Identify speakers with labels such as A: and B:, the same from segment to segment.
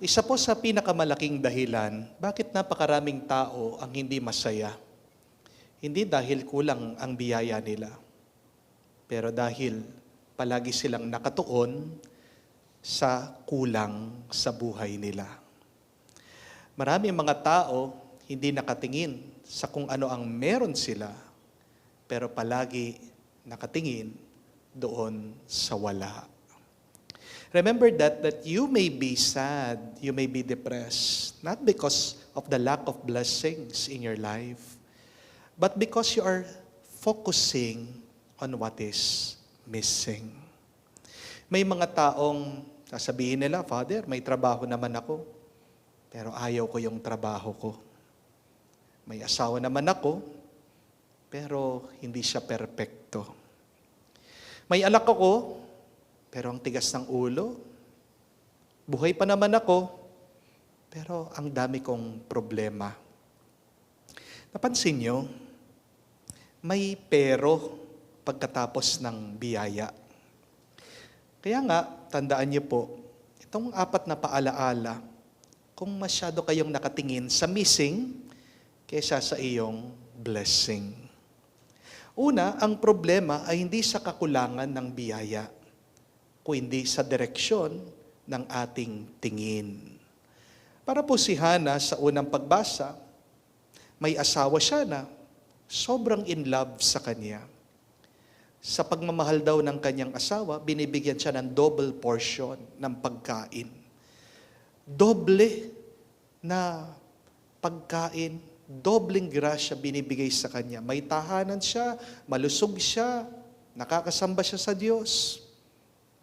A: Isa po sa pinakamalaking dahilan bakit napakaraming tao ang hindi masaya. Hindi dahil kulang ang biyaya nila, pero dahil palagi silang nakatuon sa kulang sa buhay nila. Maraming mga tao hindi nakatingin sa kung ano ang meron sila, pero palagi nakatingin doon sa wala. Remember that you may be sad, you may be depressed, not because of the lack of blessings in your life, but because you are focusing on what is missing. May mga taong sasabihin nila, Father, may trabaho naman ako, pero ayaw ko yung trabaho ko. May asawa naman ako, pero hindi siya perpekto. May anak ako, pero ang tigas ng ulo. Buhay pa naman ako, pero ang dami kong problema. Napansin nyo, may pero pagkatapos ng biyaya. Kaya nga, tandaan niyo po, itong 4 na paalaala, kung masyado kayong nakatingin sa missing kaysa sa iyong blessing. Una, ang problema ay hindi sa kakulangan ng biyaya, kundi sa direksyon ng ating tingin. Para po si Hannah sa unang pagbasa, may asawa siya na sobrang in love sa kanya. Sa pagmamahal daw ng kanyang asawa, binibigyan siya ng double portion ng pagkain. Doble na pagkain, dobleng grasya binibigay sa kanya. May tahanan siya, malusog siya, nakakasamba siya sa Diyos.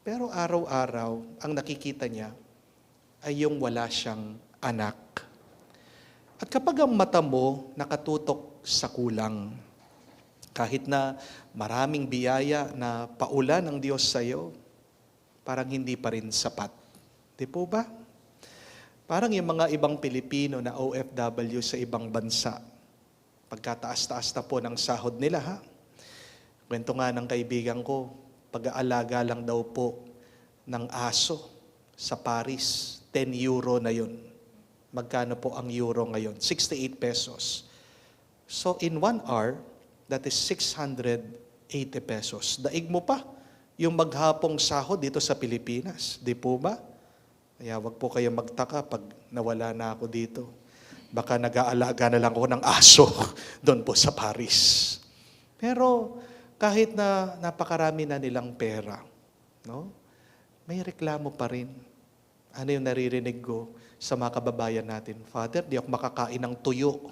A: Pero araw-araw, ang nakikita niya ay yung wala siyang anak. At kapag ang mata mo nakatutok sa kulang, kahit na maraming biyaya na paulan ng Diyos sa iyo, parang hindi pa rin sapat. Di po ba? Parang yung mga ibang Pilipino na OFW sa ibang bansa, pagkataas-taas na po ng sahod nila, ha? Kwento nga ng kaibigan ko, pag-aalaga lang daw po ng aso sa Paris, 10 euro na yun. Magkano po ang euro ngayon? 68 pesos. So in 1 hour, that is 680 pesos. Daig mo pa yung maghapong sahod dito sa Pilipinas. Di po ba? Kaya wag po kayo magtaka pag nawala na ako dito. Baka nag-aalaga na lang ako ng aso doon po sa Paris. Pero kahit na napakarami na nilang pera, no? May reklamo pa rin. Ano yung naririnig ko sa mga kababayan natin? Father, di ako makakain ng tuyo.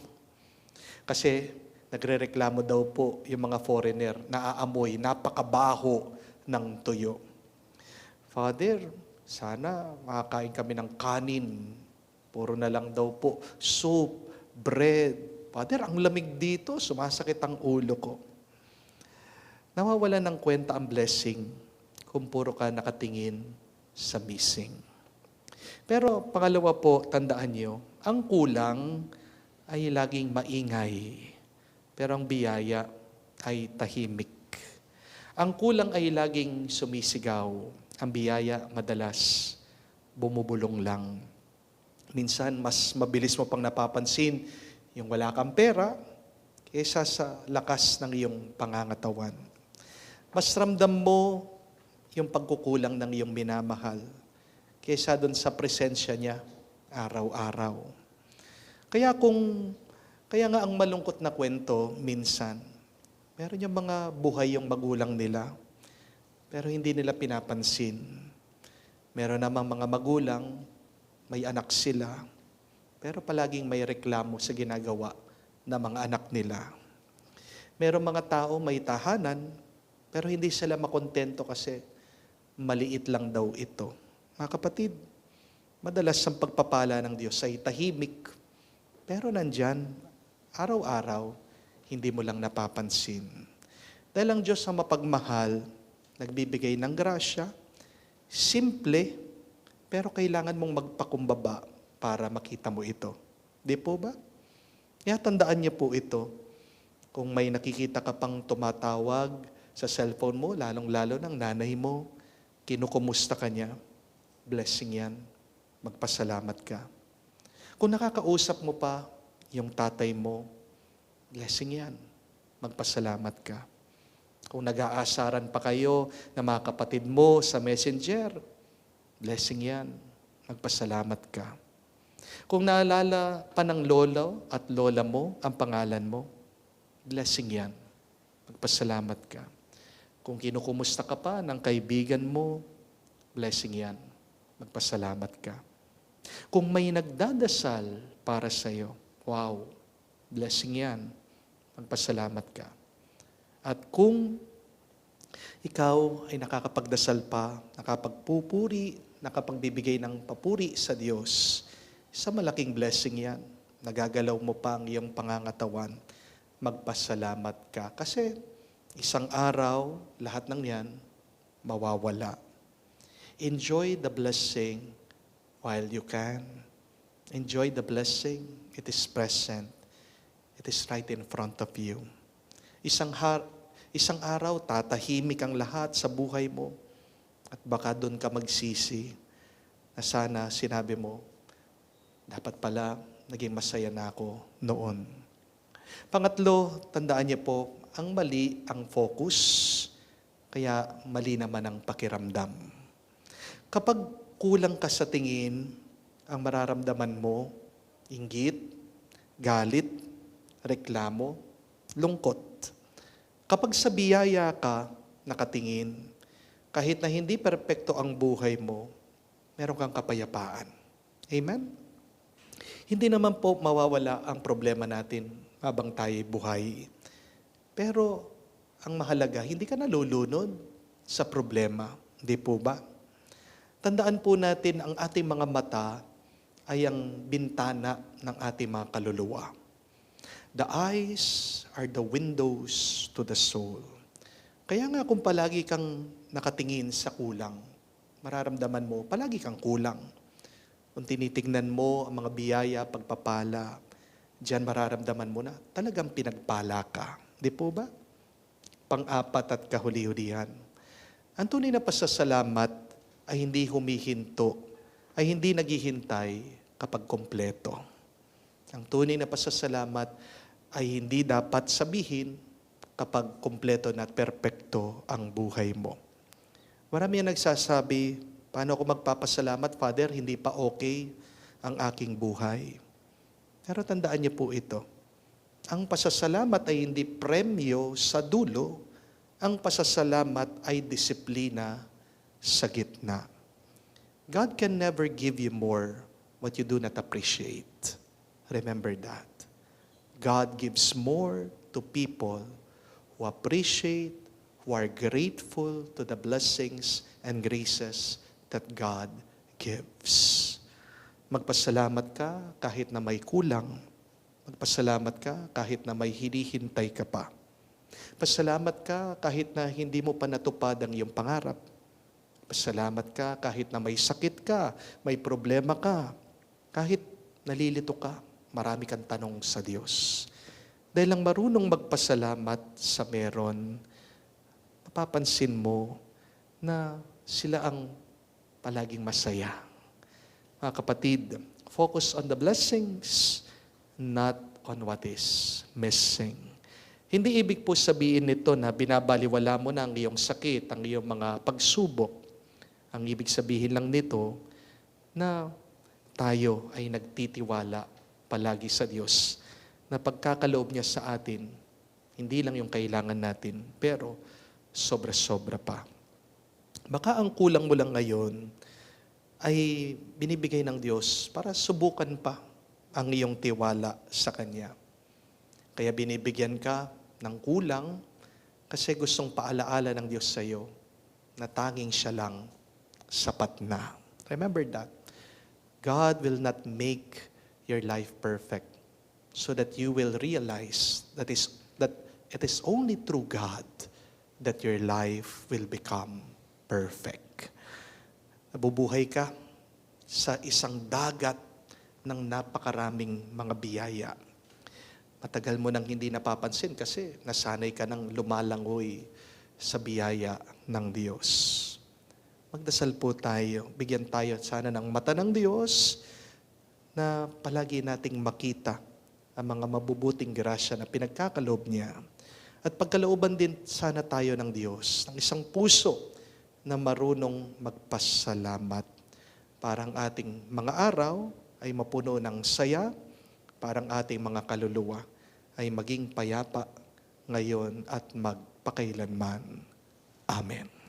A: Kasi nagrereklamo daw po yung mga foreigner, naaamoy, napakabaho ng tuyo. Father, sana makakain kami ng kanin. Puro na lang daw po, soup, bread. Father, ang lamig dito, sumasakit ang ulo ko. Nawawala ng kwenta ang blessing kung puro ka nakatingin sa missing. Pero pangalawa po, tandaan nyo, ang kulang ay laging maingay, pero ang biyaya ay tahimik. Ang kulang ay laging sumisigaw, ang biyaya madalas bumubulong lang. Minsan, mas mabilis mo pang napapansin yung wala kang pera kaysa sa lakas ng iyong pangangatawan. Mas ramdam mo yung pagkukulang ng iyong minamahal kaysa doon sa presensya niya araw-araw. Kaya nga ang malungkot na kwento minsan, meron yung mga buhay yung magulang nila, pero hindi nila pinapansin. Meron namang mga magulang, may anak sila, pero palaging may reklamo sa ginagawa ng mga anak nila. Meron mga tao may tahanan, pero hindi sila makontento kasi maliit lang daw ito. Mga kapatid, madalas ang pagpapala ng Diyos ay tahimik, pero nandyan, araw-araw, hindi mo lang napapansin. Dahil ang Diyos ang mapagmahal, nagbibigay ng grasya, simple, pero kailangan mong magpakumbaba para makita mo ito. Di po ba? Kaya tandaan niyo po ito. Kung may nakikita ka pang tumatawag sa cellphone mo, lalong-lalo ng nanay mo, kinukumusta ka niya, blessing yan. magpasalamat ka. Kung nakakausap mo pa yung tatay mo, blessing yan, magpasalamat ka. Kung nag-aasaran pa kayo na mga kapatid mo sa messenger, blessing yan, magpasalamat ka. Kung naalala pa ng lolo at lola mo ang pangalan mo, blessing yan, magpasalamat ka. Kung kinukumusta ka pa ng kaibigan mo, blessing yan, magpasalamat ka. Kung may nagdadasal para sa iyo, wow, blessing yan, magpasalamat ka. At kung ikaw ay nakakapagdasal pa, nakapagpupuri, nakapagbibigay ng papuri sa Diyos, sa malaking blessing yan. Nagagalaw mo pa ang iyong pangangatawan, magpasalamat ka. Kasi isang araw, lahat ng yan, mawawala. Enjoy the blessing while you can. Enjoy the blessing. It is present. It is right in front of you. Isang araw, tatahimik ang lahat sa buhay mo at baka doon ka magsisi na sana sinabi mo, dapat pala naging masaya na ako noon. Pangatlo, tandaan niyo po, ang mali ang focus, kaya mali naman ang pakiramdam. Kapag kulang ka sa tingin, ang mararamdaman mo, inggit, galit, reklamo, lungkot. Kapag sa biyaya ka nakatingin, kahit na hindi perpekto ang buhay mo, meron kang kapayapaan. Amen? Hindi naman po mawawala ang problema natin habang tayo'y buhay. Pero ang mahalaga, hindi ka nalulunod sa problema. Hindi po ba? Tandaan po natin ang ating mga mata ay ang bintana ng ating mga kaluluwa. The eyes are the windows to the soul. Kaya nga kung palagi kang nakatingin sa kulang, mararamdaman mo, palagi kang kulang. Kung tinitingnan mo ang mga biyaya, pagpapala, diyan mararamdaman mo na talagang pinagpala ka. Di po ba? Pang-apat at kahuli-hulihan. Ang tunay na pasasalamat ay hindi humihinto, ay hindi naghihintay kapag kompleto. Ang tunay na pasasalamat ay hindi dapat sabihin kapag kompleto na at perpekto ang buhay mo. Marami ang nagsasabi, paano ako magpapasalamat, Father, hindi pa okay ang aking buhay. Pero tandaan niyo po ito, ang pasasalamat ay hindi premyo sa dulo, ang pasasalamat ay disiplina sa gitna. God can never give you more what you do not appreciate. Remember that. God gives more to people who appreciate, who are grateful to the blessings and graces that God gives. Magpasalamat ka kahit na may kulang. Magpasalamat ka kahit na may hinihintay ka pa. Pasalamat ka kahit na hindi mo pa natupad ang iyong pangarap. Pasalamat ka kahit na may sakit ka, may problema ka, kahit nalilito ka. Marami kang tanong sa Diyos. Dahil lang marunong magpasalamat sa meron, mapapansin mo na sila ang palaging masaya. Mga kapatid, focus on the blessings, not on what is missing. Hindi ibig po sabihin nito na binabaliwala mo na ang iyong sakit, ang iyong mga pagsubok. Ang ibig sabihin lang nito na tayo ay nagtitiwala palagi sa Diyos na pagkakaloob niya sa atin, hindi lang yung kailangan natin, pero sobra-sobra pa. Baka ang kulang mo lang ngayon ay binibigay ng Diyos para subukan pa ang iyong tiwala sa Kanya. Kaya binibigyan ka ng kulang kasi gustong paalaala ng Diyos sa iyo na tanging siya lang sapat na. Remember that. God will not make your life perfect so that you will realize that it is only through God that your life will become perfect. Nabubuhay ka sa isang dagat ng napakaraming mga biyaya. Matagal mo nang hindi napapansin kasi nasanay ka nang lumalangoy sa biyaya ng Diyos. Magdasal po tayo. Bigyan tayo sana ng mata ng Diyos na palagi nating makita ang mga mabubuting grasya na pinagkakaloob niya. At pagkalooban din sana tayo ng Diyos, ng isang puso na marunong magpasalamat. Parang ating mga araw ay mapuno ng saya, parang ating mga kaluluwa ay maging payapa ngayon at magpakailanman. Amen.